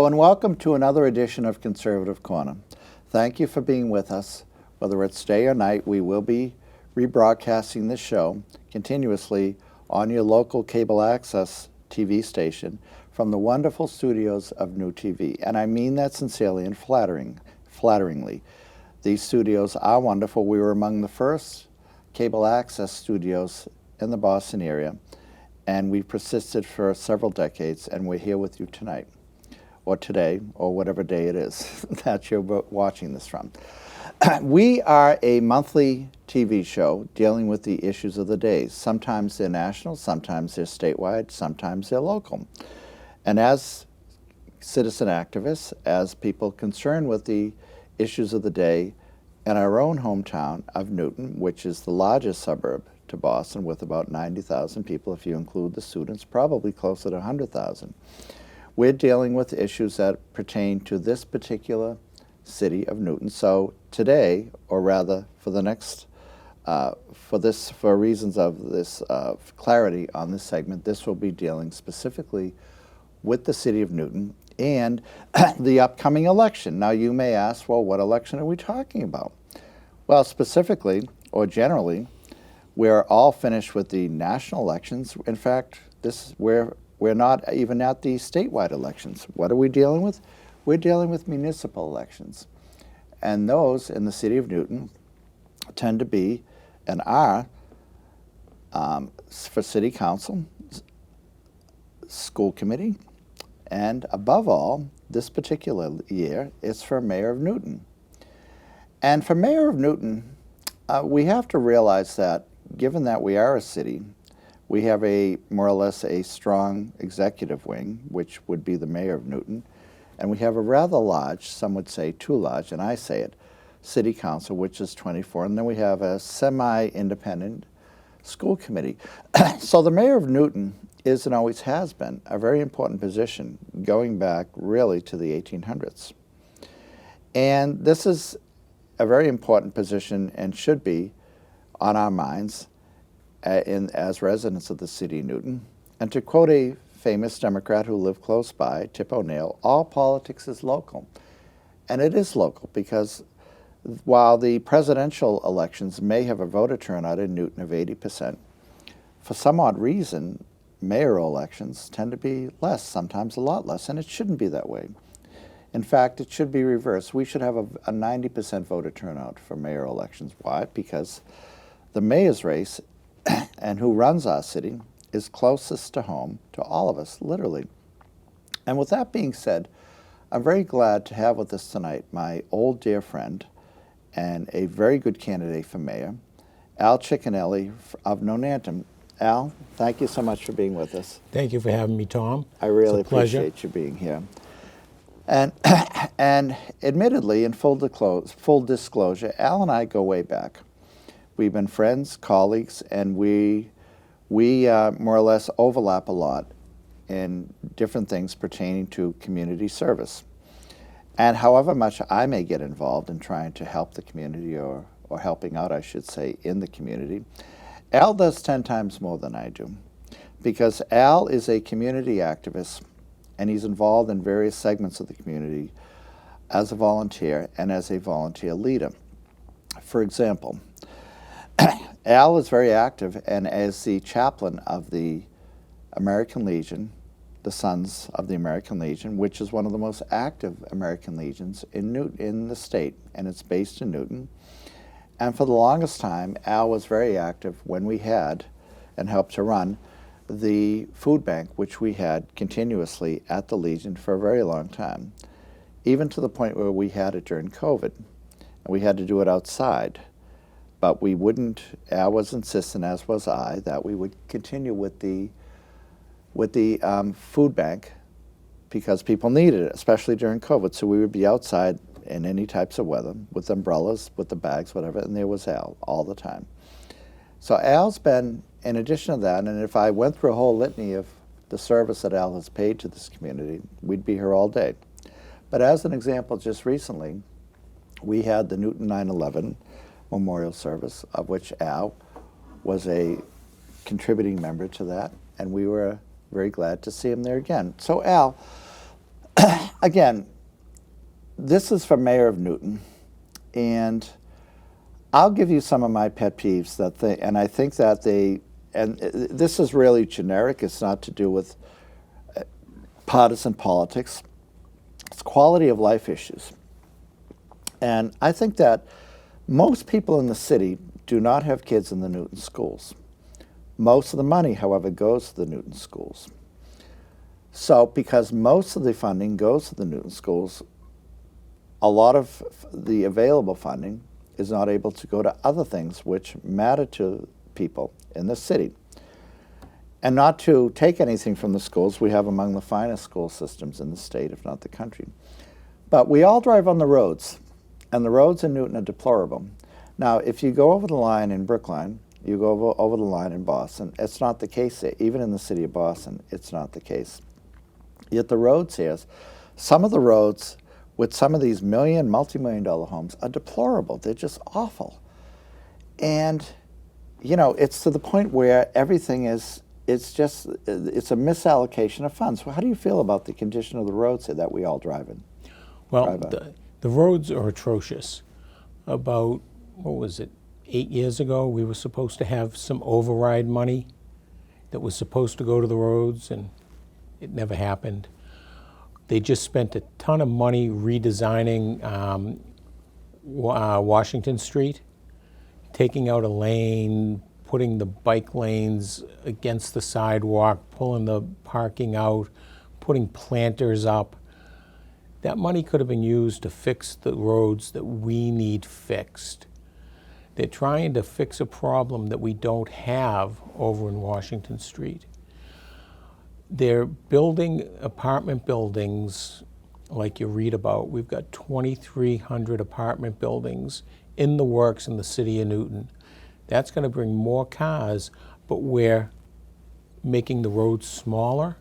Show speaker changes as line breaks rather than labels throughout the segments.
Hello and welcome to another edition of Conservative Corner. Thank you for being with us. Whether it's day or night, we will be rebroadcasting this show continuously on your local cable access TV station from the wonderful studios of New TV. And I mean that sincerely and flatteringly. These studios are wonderful. We were among the first cable access studios in the Boston area, and we've persisted for several decades, and we're here with you tonight, or today, or whatever day it is that you're watching this from. We are a monthly TV show dealing with the issues of the day. Sometimes they're national, sometimes they're statewide, sometimes they're local. And as citizen activists, as people concerned with the issues of the day in our own hometown of Newton, which is the largest suburb to Boston with about 90,000 people, if you include the students, probably closer to 100,000. We're dealing with issues that pertain to this particular city of Newton. So today, or rather for the next, for reasons of this clarity on this segment, this will be dealing specifically with the city of Newton and the upcoming election. Now you may ask, well, what election are we talking about? Well, specifically, or generally, we're all finished with the national elections. In fact, we're not even at the statewide elections. What are we dealing with? We're dealing with municipal elections. And those in the city of Newton tend to be and are for city council, school committee, and above all, this particular year, it's for mayor of Newton. And for mayor of Newton, we have to realize that given that we are a city, we have more or less a strong executive wing, which would be the mayor of Newton, and we have a rather large, some would say too large, and I say it, city council, which is 24, and then we have a semi-independent school committee. So the mayor of Newton is and always has been a very important position going back really to the 1800s. And this is a very important position and should be on our minds as residents of the city of Newton. And to quote a famous Democrat who lived close by, Tip O'Neill, all politics is local. And it is local because while the presidential elections may have a voter turnout in Newton of 80%, for some odd reason, mayoral elections tend to be less, sometimes a lot less, and it shouldn't be that way. In fact, it should be reversed. We should have a 90% voter turnout for mayoral elections. Why? Because the mayor's race and who runs our city is closest to home to all of us, literally. And with that being said, I'm very glad to have with us tonight my old dear friend and a very good candidate for mayor, Al Cecchinelli of Nonantum. Al, thank you so much for being with us.
Thank you for having me, Tom.
I really
It's a pleasure.
appreciate you being here. And admittedly, in full disclosure, Al and I go way back. We've been friends, colleagues, and we more or less overlap a lot in different things pertaining to community service. And however much I may get involved in trying to help the community, or helping out, I should say, in the community, Al does 10 times more than I do. Because Al is a community activist, and he's involved in various segments of the community as a volunteer and as a volunteer leader. For example, Al is very active and as the chaplain of the American Legion, the Sons of the American Legion, which is one of the most active American Legions in the state, and it's based in Newton. And for the longest time, Al was very active when we had and helped to run the food bank, which we had continuously at the Legion for a very long time, even to the point where we had it during COVID. And we had to do it outside. But we wouldn't, Al was insistent, as was I, that we would continue with the food bank because people needed it, especially during COVID. So we would be outside in any types of weather with umbrellas, with the bags, whatever, and there was Al all the time. So Al's been, in addition to that, and if I went through a whole litany of the service that Al has paid to this community, we'd be here all day. But as an example, just recently, we had the Newton 9/11 memorial service, of which Al was a contributing member to that, and we were very glad to see him there again. So Al, again, this is from Mayor of Newton, and I'll give you some of my pet peeves and I think that and this is really generic. It's not to do with partisan politics. It's quality of life issues. And I think that most people in the city do not have kids in the Newton schools. Most of the money, however, goes to the Newton schools. So because most of the funding goes to the Newton schools, a lot of the available funding is not able to go to other things which matter to people in the city. And not to take anything from the schools, we have among the finest school systems in the state, if not the country. But we all drive on the roads, and the roads in Newton are deplorable. Now, if you go over the line in Brookline, you go over the line in Boston, it's not the case there. Even in the city of Boston, it's not the case. Yet the roads here, some of the roads with some of these multi-million-dollar homes are deplorable. They're just awful. And, you know, it's to the point where everything it's a misallocation of funds. Well, how do you feel about the condition of the roads here that we all drive in?
Well, the roads are atrocious. About, 8 years ago, we were supposed to have some override money that was supposed to go to the roads, and it never happened. They just spent a ton of money redesigning Washington Street, taking out a lane, putting the bike lanes against the sidewalk, pulling the parking out, putting planters up. That money could have been used to fix the roads that we need fixed. They're trying to fix a problem that we don't have over in Washington Street. They're building apartment buildings like you read about. We've got 2,300 apartment buildings in the works in the city of Newton. That's going to bring more cars, but we're making the roads smaller.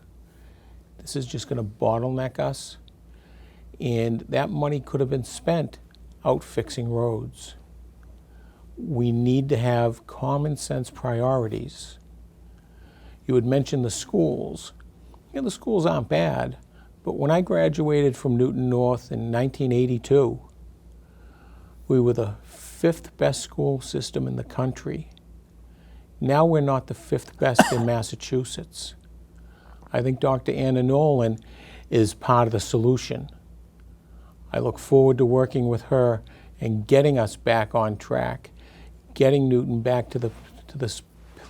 This is just going to bottleneck us. And that money could have been spent out fixing roads. We need to have common sense priorities. You had mentioned the schools. You know, the schools aren't bad, but when I graduated from Newton North in 1982, we were the 5th best school system in the country. Now we're not the 5th best in Massachusetts. I think Dr. Anna Nolan is part of the solution. I look forward to working with her and getting us back on track, getting Newton back to this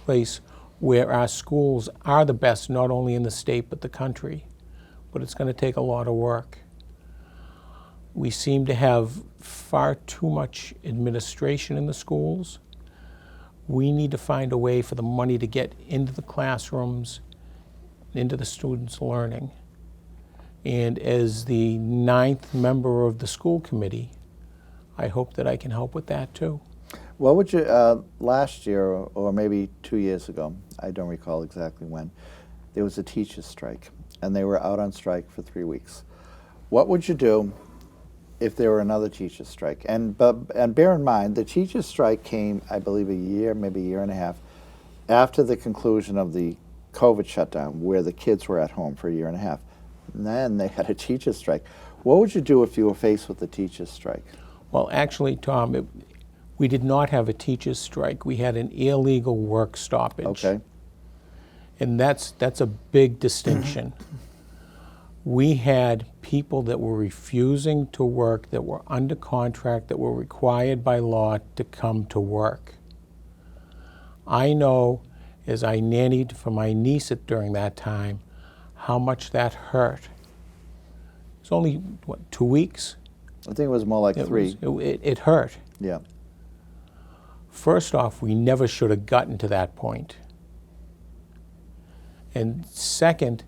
place where our schools are the best, not only in the state but the country. But it's going to take a lot of work. We seem to have far too much administration in the schools. We need to find a way for the money to get into the classrooms, into the students' learning. And as the 9th member of the school committee, I hope that I can help with that too.
What would you, last year, or maybe 2 years ago, I don't recall exactly when, there was a teachers' strike, and they were out on strike for 3 weeks. What would you do if there were another teachers' strike? And bear in mind, the teachers' strike came, I believe, a year, maybe a year and a half, after the conclusion of the COVID shutdown, where the kids were at home for a year and a half. And then they had a teachers' strike. What would you do if you were faced with a teachers' strike?
Well, actually, Tom, we did not have a teachers' strike. We had an illegal work stoppage.
Okay.
And that's a big distinction. We had people that were refusing to work, that were under contract, that were required by law to come to work. I know, as I nannied for my niece during that time, how much that hurt. It was only, 2 weeks?
I think it was more like 3.
It hurt.
Yeah.
First off, we never should have gotten to that point. And second,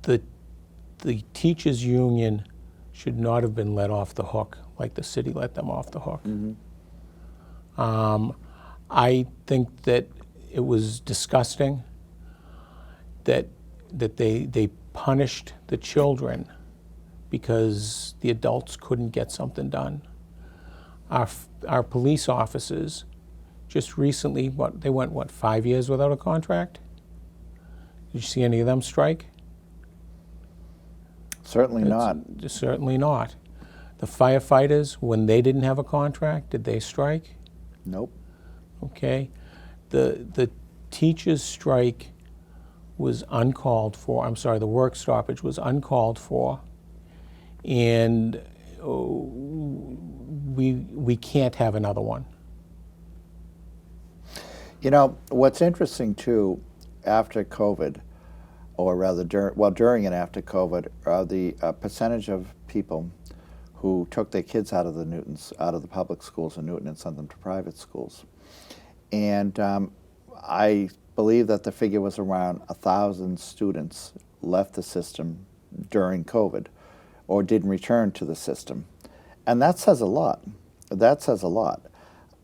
the teachers' union should not have been let off the hook like the city let them off the hook. Mm-hmm. I think that it was disgusting that they punished the children because the adults couldn't get something done. Our police officers just recently, they went 5 years without a contract? Did you see any of them strike?
Certainly not.
Certainly not. The firefighters, when they didn't have a contract, did they strike?
Nope.
Okay. The teachers' strike was uncalled for. I'm sorry, the work stoppage was uncalled for. And we can't have another one.
You know, what's interesting too, after COVID, or rather during and after COVID, the percentage of people who took their kids out of the public schools in Newton and sent them to private schools. And I believe that the figure was around 1,000 students left the system during COVID or didn't return to the system. And that says a lot. That says a lot.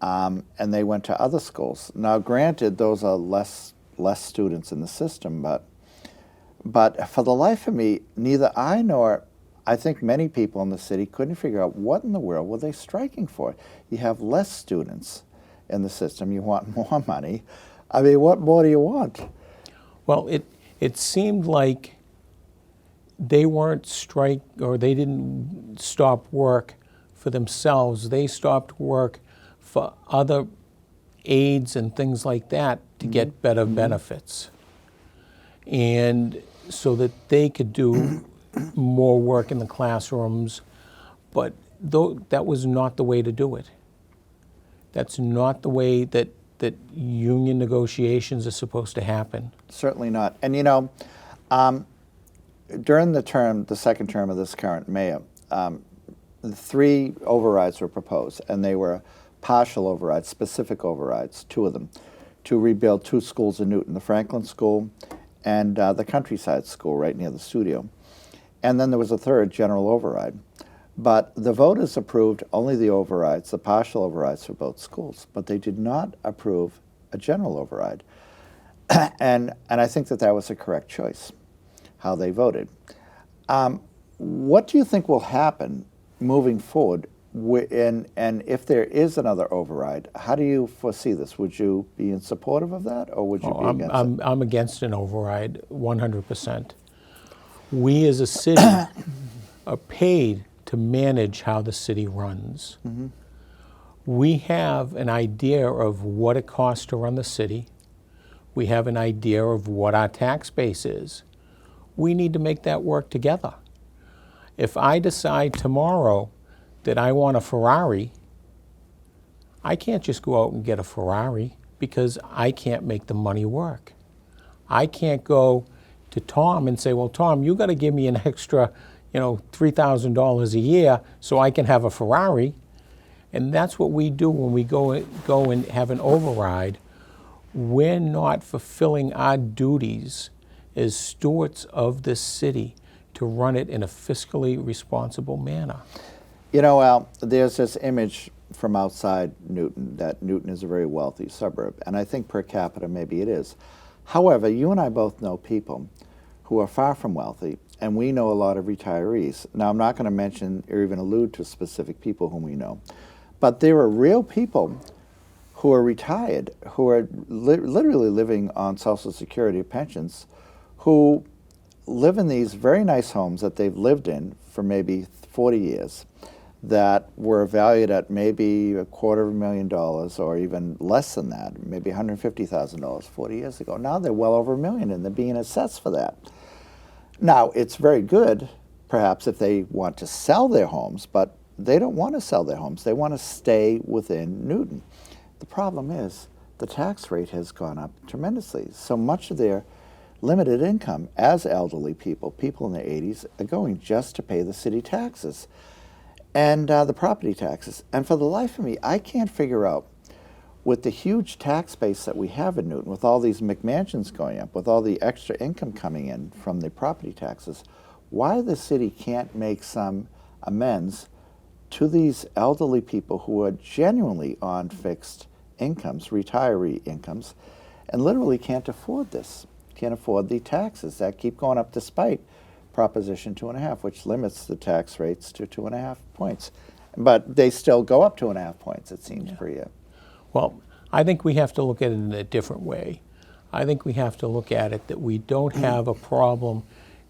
And they went to other schools. Now, granted, those are less students in the system, but for the life of me, neither I nor I think many people in the city couldn't figure out what in the world were they striking for. You have less students in the system. You want more money. I mean, what more do you want?
Well, it seemed like they weren't they didn't stop work for themselves. They stopped work for other aides and things like that to get better benefits. And so that they could do more work in the classrooms, but that was not the way to do it. That's not the way that union negotiations are supposed to happen.
Certainly not. And you know, during the second term of this current mayor, 3 overrides were proposed, and they were partial overrides, specific overrides, 2 of them, to rebuild 2 schools in Newton, the Franklin School and the Countryside School right near the studio. And then there was a 3rd general override. But the voters approved only the overrides, the partial overrides for both schools, but they did not approve a general override. and I think that was a correct choice, how they voted. What do you think will happen moving forward? And if there is another override, how do you foresee this? Would you be in supportive of that, or would you be against it?
I'm against an override 100%. We as a city are paid to manage how the city runs. Mm-hmm. We have an idea of what it costs to run the city. We have an idea of what our tax base is. We need to make that work together. If I decide tomorrow that I want a Ferrari, I can't just go out and get a Ferrari because I can't make the money work. I can't go to Tom and say, well, Tom, you got to give me an extra, $3,000 a year so I can have a Ferrari. And that's what we do when we go and have an override. We're not fulfilling our duties as stewards of this city to run it in a fiscally responsible manner.
You know, Al, there's this image from outside Newton that Newton is a very wealthy suburb, and I think per capita maybe it is. However, you and I both know people who are far from wealthy, and we know a lot of retirees. Now, I'm not going to mention or even allude to specific people whom we know, but there are real people who are retired, who are literally living on Social Security or pensions, who live in these very nice homes that they've lived in for maybe 40 years, that were valued at maybe $250,000 or even less than that, maybe $150,000 40 years ago. Now they're well over $1 million, and they're being assessed for that. Now, it's very good, perhaps, if they want to sell their homes, but they don't want to sell their homes. They want to stay within Newton. The problem is the tax rate has gone up tremendously. So much of their limited income as elderly people in their 80s, are going just to pay the city taxes and the property taxes. And for the life of me, I can't figure out, with the huge tax base that we have in Newton, with all these McMansions going up, with all the extra income coming in from the property taxes, why the city can't make some amends to these elderly people who are genuinely on fixed incomes, retiree incomes, and literally can't afford this, can't afford the taxes that keep going up despite Proposition 2.5, which limits the tax rates to 2.5 points. But they still go up 2.5 points, it seems, per year.
Well, I think we have to look at it in a different way. I think we have to look at it that we don't have a problem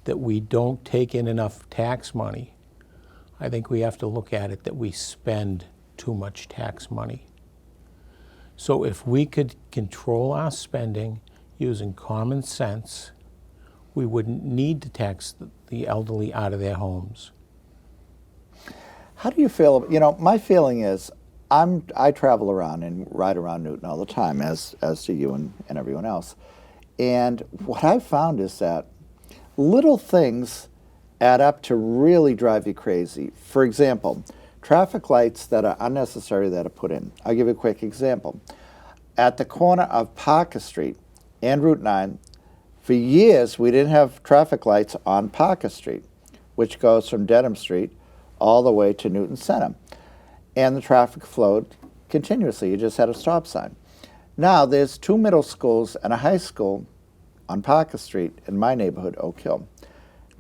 that we don't take in enough tax money. I think we have to look at it that we spend too much tax money. So if we could control our spending using common sense, we wouldn't need to tax the elderly out of their homes.
How do you feel? My feeling is I travel around and ride around Newton all the time, as do you and everyone else. And what I've found is that little things add up to really drive you crazy. For example, traffic lights that are unnecessary that are put in. I'll give you a quick example. At the corner of Parker Street and Route 9, for years we didn't have traffic lights on Parker Street, which goes from Dedham Street all the way to Newton Center. And the traffic flowed continuously. You just had a stop sign. Now there's 2 middle schools and a high school on Parker Street in my neighborhood, Oak Hill.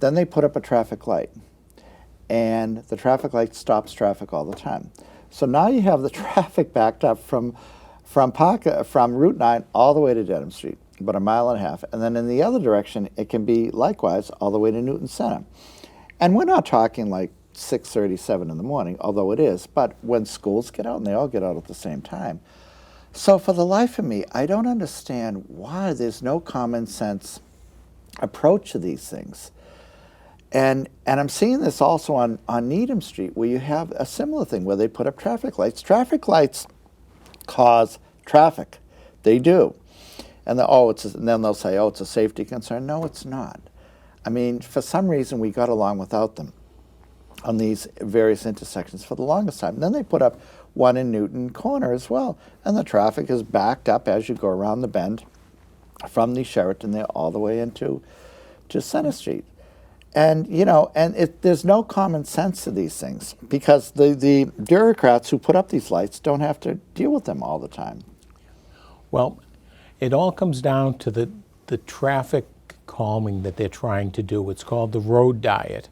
Then they put up a traffic light, and the traffic light stops traffic all the time. So now you have the traffic backed up from Route 9 all the way to Dedham Street, about 1.5 miles, and then in the other direction it can be likewise all the way to Newton Center. And we're not talking like 6:37 in the morning, although it is, but when schools get out, and they all get out at the same time. So for the life of me, I don't understand why there's no common sense approach to these things. And I'm seeing this also on Needham Street, where you have a similar thing where they put up traffic lights. Traffic lights cause traffic. They do. And then they'll say, oh, it's a safety concern. No, it's not. I mean, for some reason, we got along without them on these various intersections for the longest time. And then they put up one in Newton Corner as well. And the traffic is backed up as you go around the bend from the Sheraton there all the way into Center Street. And, there's no common sense to these things because the bureaucrats who put up these lights don't have to deal with them all the time.
Well, it all comes down to the traffic calming that they're trying to do. It's called the road diet.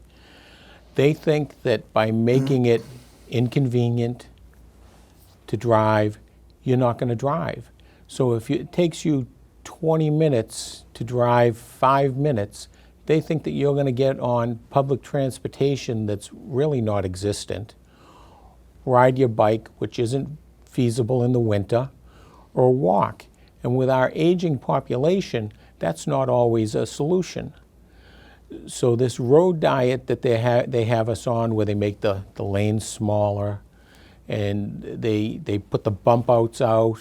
They think that by making it inconvenient to drive, you're not going to drive. So if it takes you 20 minutes to drive 5 minutes, they think that you're going to get on public transportation that's really not existent, ride your bike, which isn't feasible in the winter, or walk. And with our aging population, that's not always a solution. So this road diet that they have us on, where they make the lanes smaller, and they put the bump outs out,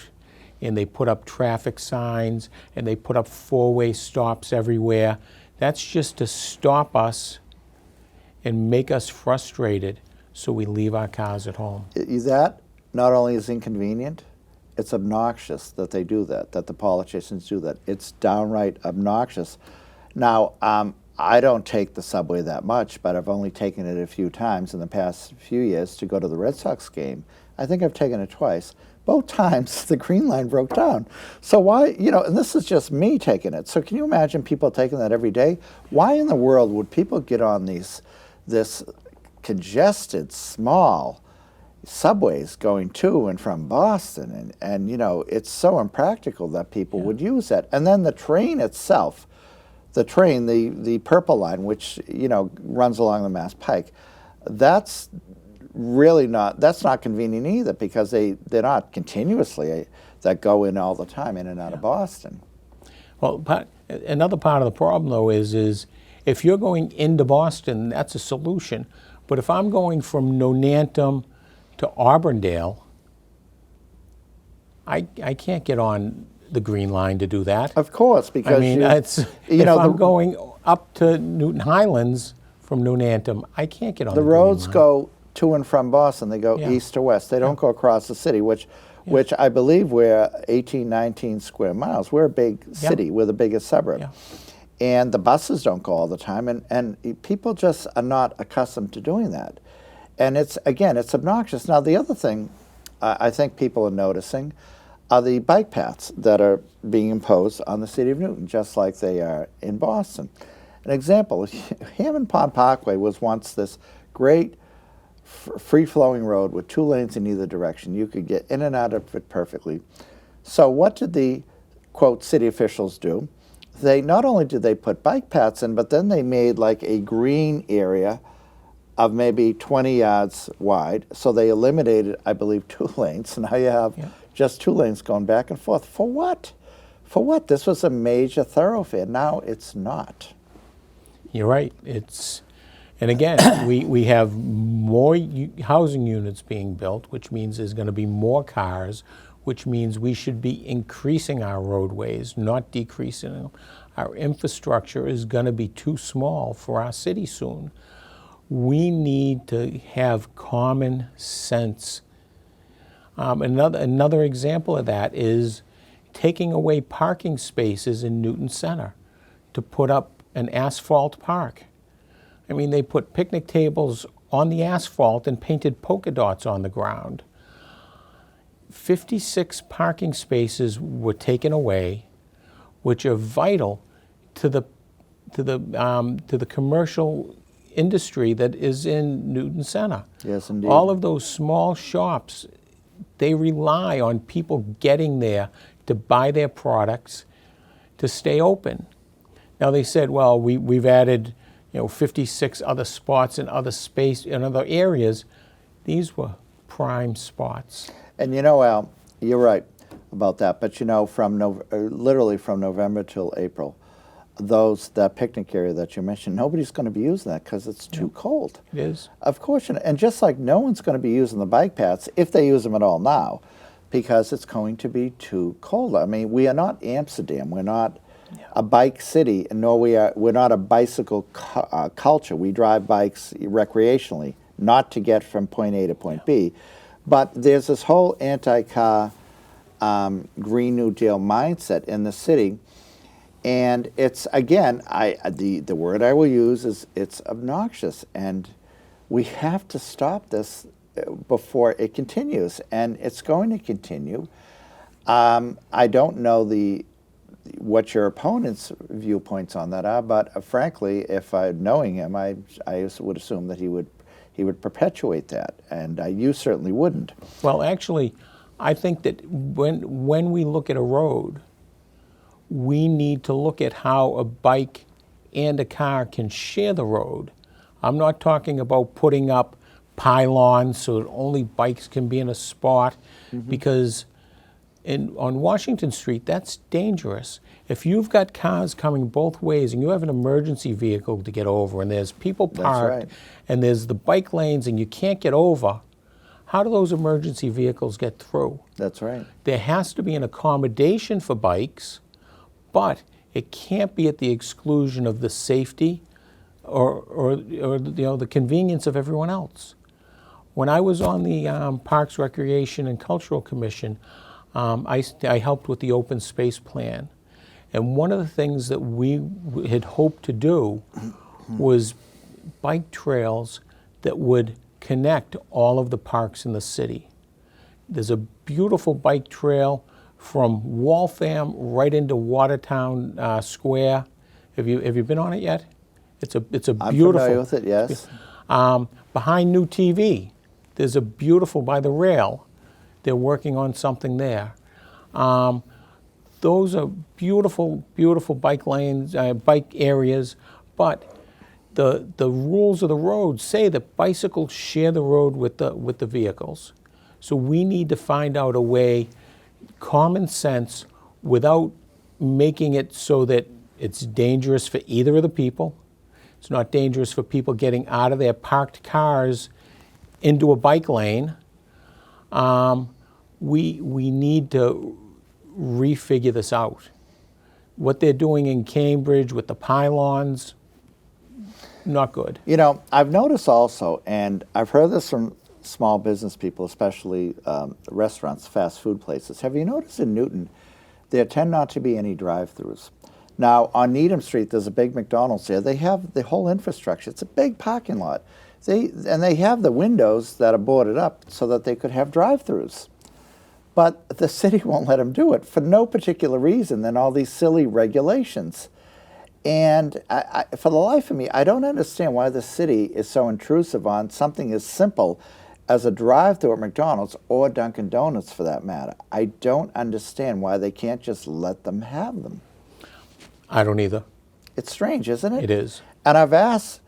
and they put up traffic signs, and they put up 4-way stops everywhere. That's just to stop us and make us frustrated so we leave our cars at home.
That not only is inconvenient, it's obnoxious that they do that the politicians do that. It's downright obnoxious. Now, I don't take the subway that much, but I've only taken it a few times in the past few years to go to the Red Sox game. I think I've taken it twice. Both times the Green Line broke down. So why, and this is just me taking it. So can you imagine people taking that every day? Why in the world would people get on this congested, small subways going to and from Boston? And it's so impractical that people would use that. And then the train itself, the Purple Line, which, runs along the Mass Pike, that's not convenient either because they're not continuously that go in all the time in and out of Boston.
Well, another part of the problem though is if you're going into Boston, that's a solution. But if I'm going from Nonantum to Auburndale, I can't get on the Green Line to do that.
Of course, because
I'm going up to Newton Highlands from Nonantum, I can't get on the Green Line.
The roads go to and from Boston. They go east to west. They don't go across the city, which I believe we're 18, 19 square miles. We're a big city. We're the biggest suburb. Yeah. And the buses don't go all the time, and people just are not accustomed to doing that. And it's obnoxious. Now, the other thing I think people are noticing are the bike paths that are being imposed on the city of Newton, just like they are in Boston. An example, Hammond Pond Parkway was once this great free-flowing road with 2 lanes in either direction. You could get in and out of it perfectly. So what did the, quote, city officials do? they not only did they put bike paths in, but then they made like a green area of maybe 20 yards wide. So they eliminated, I believe, 2 lanes. So now you have just 2 lanes going back and forth. For what? For what? This was a major thoroughfare. Now it's not.
You're right. And again, we have more housing units being built, which means there's going to be more cars, which means we should be increasing our roadways, not decreasing them. Our infrastructure is going to be too small for our city soon. We need to have common sense. Another example of that is taking away parking spaces in Newton Center to put up an asphalt park. I mean, they put picnic tables on the asphalt and painted polka dots on the ground. 56 parking spaces were taken away, which are vital to the commercial industry that is in Newton Center.
Yes, indeed.
All of those small shops, they rely on people getting there to buy their products to stay open. Now they said, well, we've added 56 other spots in other space in other areas. These were prime spots.
And Al, you're right about that. But literally from November till April, that picnic area that you mentioned, nobody's going to be using that because it's too cold.
It is.
Of course, and just like no one's going to be using the bike paths, if they use them at all now, because it's going to be too cold. I mean, we are not Amsterdam. We're not a bike city, nor we're not a bicycle culture. We drive bikes recreationally, not to get from point A to point B. But there's this whole anti-car Green New Deal mindset in the city. And it's, again, the word I will use is it's obnoxious. And we have to stop this before it continues. And it's going to continue. I don't know what your opponent's viewpoints on that are, but frankly, if knowing him, I would assume that he would perpetuate that. And you certainly wouldn't.
Well, actually, I think that when we look at a road, we need to look at how a bike and a car can share the road. I'm not talking about putting up pylons so that only bikes can be in a spot, because on Washington Street, that's dangerous. If you've got cars coming both ways and you have an emergency vehicle to get over and there's people parked and there's the bike lanes and you can't get over, how do those emergency vehicles get through?
That's right.
There has to be an accommodation for bikes, but it can't be at the exclusion of the safety or the convenience of everyone else. When I was on the Parks, Recreation, and Cultural Commission, I helped with the open space plan. And one of the things that we had hoped to do was bike trails that would connect all of the parks in the city. There's a beautiful bike trail from Waltham right into Watertown Square. Have you been on it yet? It's a beautiful.
I'm familiar with it, yes.
Behind New TV, there's a beautiful, by the rail, they're working on something there. Those are beautiful, beautiful bike lanes, bike areas, but the rules of the road say that bicycles share the road with the vehicles. So we need to find out a way, common sense, without making it so that it's dangerous for either of the people. It's not dangerous for people getting out of their parked cars into a bike lane. We need to refigure this out. What they're doing in Cambridge with the pylons, not good.
I've noticed also, and I've heard this from small business people, especially restaurants, fast food places. Have you noticed in Newton, there tend not to be any drive-throughs? Now, on Needham Street, there's a big McDonald's there. They have the whole infrastructure. It's a big parking lot. They have the windows that are boarded up so that they could have drive-throughs. But the city won't let them do it for no particular reason than all these silly regulations. And for the life of me, I don't understand why the city is so intrusive on something as simple as a drive-through at McDonald's or Dunkin' Donuts for that matter. I don't understand why they can't just let them have them.
I don't either.
It's strange, isn't it?
It is.
And I've asked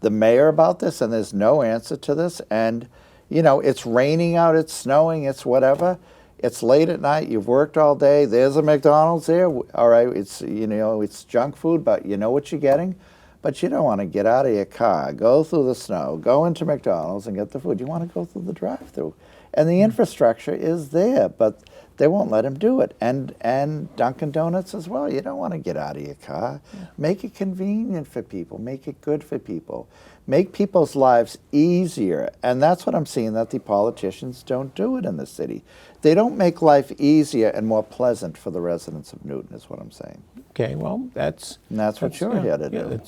the mayor about this, and there's no answer to this. And, you know, it's raining out, it's snowing, it's whatever. It's late at night, you've worked all day, there's a McDonald's there. All right, it's, you know, it's junk food, but you know what you're getting. But you don't want to get out of your car, go through the snow, go into McDonald's and get the food. You want to go through the drive-through. And the infrastructure is there, but they won't let him do it. And Dunkin' Donuts as well. You don't want to get out of your car. Yeah. Make it convenient for people. Make it good for people. Make people's lives easier. And that's what I'm seeing, that the politicians don't do it in the city. They don't make life easier and more pleasant for the residents of Newton, is what I'm saying.
Okay, well, that's
what you're here to do.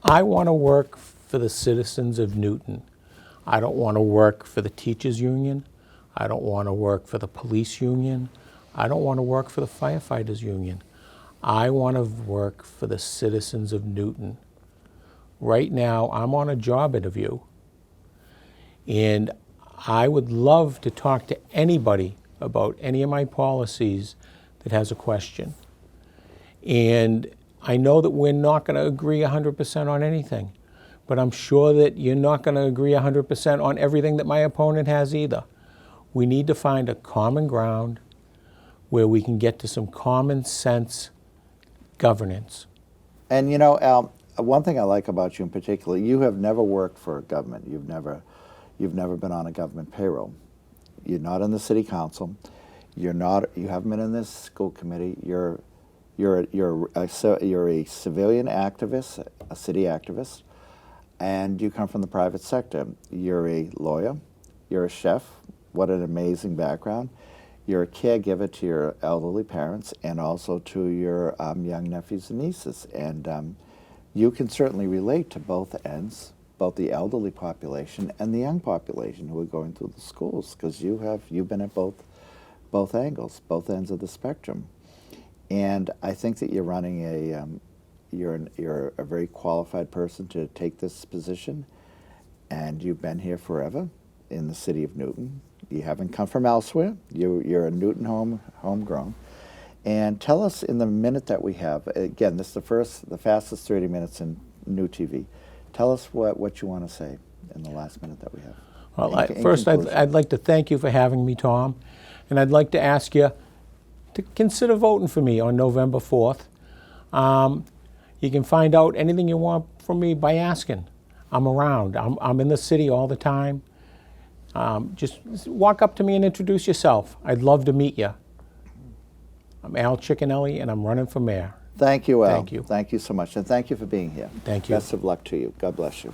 I want to work for the citizens of Newton. I don't want to work for the teachers union. I don't want to work for the police union. I don't want to work for the firefighters union. I want to work for the citizens of Newton. Right now, I'm on a job interview, and I would love to talk to anybody about any of my policies that has a question. And I know that we're not going to agree 100% on anything, but I'm sure that you're not going to agree 100% on everything that my opponent has either. We need to find a common ground where we can get to some common sense governance.
And you know, Al, one thing I like about you in particular, you have never worked for a government. You've never been on a government payroll. You're not in the city council. You haven't been in this school committee. You're a civilian activist, a city activist, and you come from the private sector. You're a lawyer. You're a chef. What an amazing background. You're a caregiver to your elderly parents and also to your young nephews and nieces. And you can certainly relate to both ends, both the elderly population and the young population who are going through the schools, because you've been at both angles, both ends of the spectrum. And I think that you're running you're a very qualified person to take this position, and you've been here forever in the city of Newton. You haven't come from elsewhere. You're a Newton homegrown. And tell us in the minute that we have, again, this is the fastest 30 minutes in new TV. Tell us what you want to say in the last minute that we have.
Well, first, I'd like to thank you for having me, Tom. And I'd like to ask you to consider voting for me on November 4th. You can find out anything you want from me by asking. I'm around. I'm in the city all the time. Just walk up to me and introduce yourself. I'd love to meet you. I'm Al Cecchinelli, and I'm running for mayor.
Thank you, Al.
Thank you.
Thank you so much. And thank you for being here.
Thank you.
Best of luck to you. God bless you.